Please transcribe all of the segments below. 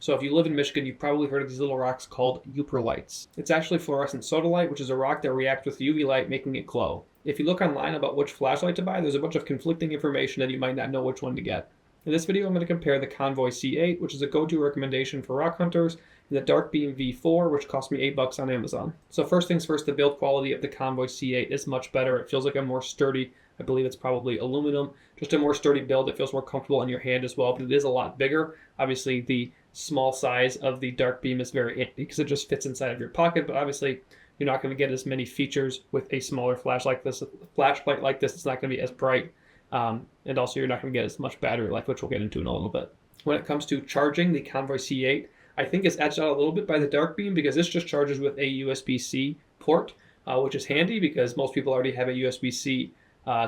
So if you live in Michigan, you've probably heard of these little rocks called Yooperlites. It's actually fluorescent sodalite, which is a rock that reacts with UV light, making it glow. If you look online about which flashlight to buy, there's a bunch of conflicting information and you might not know which one to get. In this video, I'm going to compare the Convoy C8, which is a go-to recommendation for rock hunters, and the Dark Beam V4, which cost me $8 on Amazon. So first things first, the build quality of the Convoy C8 is much better. It feels like a more sturdy, I believe it's probably aluminum, just a more sturdy build. It feels more comfortable in your hand as well, but it is a lot bigger. Obviously, the small size of the Dark Beam is very handy because it just fits inside of your pocket, but obviously you're not going to get as many features with a smaller flashlight like this. It's not going to be as bright. And also you're not going to get as much battery life, which we'll get into in a little bit. When it comes to charging, the Convoy C8, I think is edged out a little bit by the Dark Beam because this just charges with a USB-C port, which is handy because most people already have a USB-C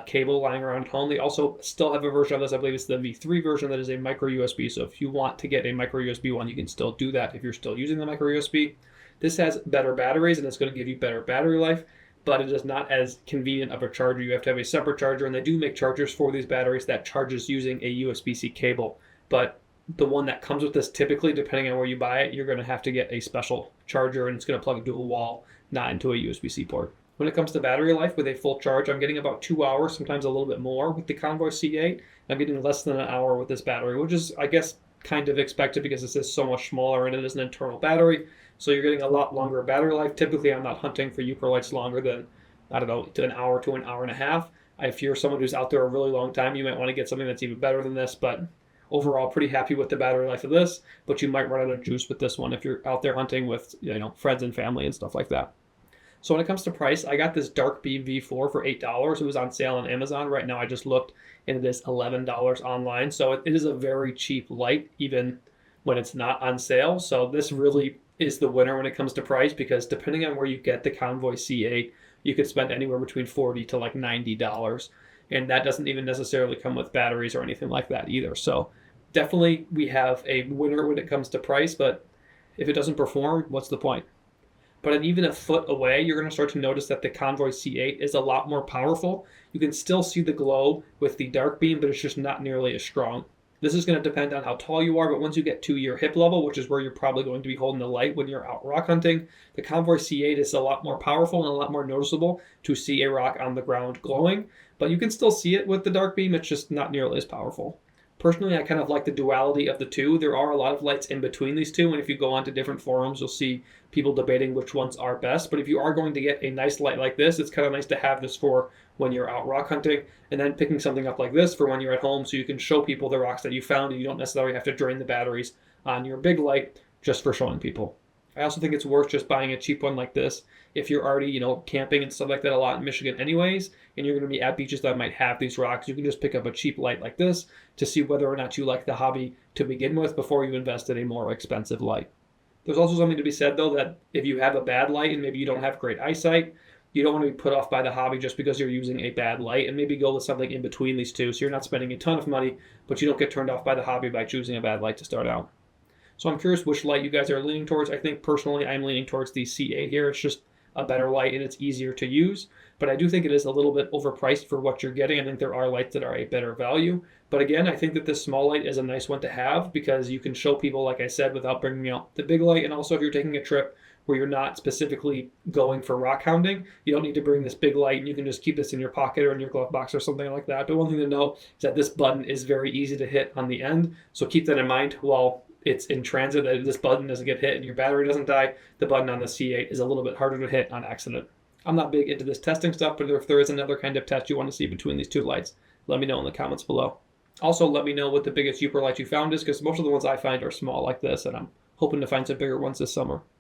cable lying around at home. They also still have a version of this, I believe it's the V3 version, that is a micro USB. So if you want to get a micro USB one, you can still do that if you're still using the micro USB. This has better batteries and it's going to give you better battery life, but it is not as convenient of a charger. You have to have a separate charger, and they do make chargers for these batteries that charges using a USB-C cable. But the one that comes with this, typically, depending on where you buy it, you're going to have to get a special charger, and it's going to plug into a wall, not into a USB-C port. When it comes to battery life, with a full charge, I'm getting about 2 hours, sometimes a little bit more with the Convoy C8. I'm getting less than an hour with this battery, which is, I guess, kind of expected because this is so much smaller and it is an internal battery. So you're getting a lot longer battery life. Typically, I'm not hunting for Yooperlites longer than, I don't know, to an hour to an hour and a half. If you're someone who's out there a really long time, you might want to get something that's even better than this. But overall, pretty happy with the battery life of this. But you might run out of juice with this one if you're out there hunting with, friends and family and stuff like that. So when it comes to price, I got this Dark Beam V4 for $8. It was on sale on Amazon. Right now, I just looked, and it is $11 online. So it is a very cheap light, even when it's not on sale. So this really is the winner when it comes to price, because depending on where you get the Convoy C8, you could spend anywhere between $40 to like $90. And that doesn't even necessarily come with batteries or anything like that either. So definitely we have a winner when it comes to price, but if it doesn't perform, what's the point? But at even a foot away, you're going to start to notice that the Convoy C8 is a lot more powerful. You can still see the glow with the Dark Beam, but it's just not nearly as strong. This is going to depend on how tall you are, but once you get to your hip level, which is where you're probably going to be holding the light when you're out rock hunting, the Convoy C8 is a lot more powerful and a lot more noticeable to see a rock on the ground glowing. But you can still see it with the Dark Beam, it's just not nearly as powerful. Personally, I kind of like the duality of the two. There are a lot of lights in between these two, and if you go onto different forums, you'll see people debating which ones are best. But if you are going to get a nice light like this, it's kind of nice to have this for when you're out rock hunting, and then picking something up like this for when you're at home so you can show people the rocks that you found, and you don't necessarily have to drain the batteries on your big light just for showing people. I also think it's worth just buying a cheap one like this if you're already, camping and stuff like that a lot in Michigan anyways, and you're going to be at beaches that might have these rocks. You can just pick up a cheap light like this to see whether or not you like the hobby to begin with before you invest in a more expensive light. There's also something to be said, though, that if you have a bad light and maybe you don't have great eyesight, you don't want to be put off by the hobby just because you're using a bad light, and maybe go with something in between these two so you're not spending a ton of money, but you don't get turned off by the hobby by choosing a bad light to start out. So I'm curious which light you guys are leaning towards. I think personally I'm leaning towards the C8 here. It's just a better light and it's easier to use. But I do think it is a little bit overpriced for what you're getting. I think there are lights that are a better value. But again, I think that this small light is a nice one to have because you can show people, like I said, without bringing out the big light. And also if you're taking a trip where you're not specifically going for rock hounding, you don't need to bring this big light, and you can just keep this in your pocket or in your glove box or something like that. But one thing to know is that this button is very easy to hit on the end. So keep that in mind while it's in transit, that this button doesn't get hit and your battery doesn't die. The button on the C8 is a little bit harder to hit on accident. I'm not big into this testing stuff, but if there is another kind of test you want to see between these two lights, let me know in the comments below. Also, let me know what the biggest Yooperlite you found is, because most of the ones I find are small like this, and I'm hoping to find some bigger ones this summer.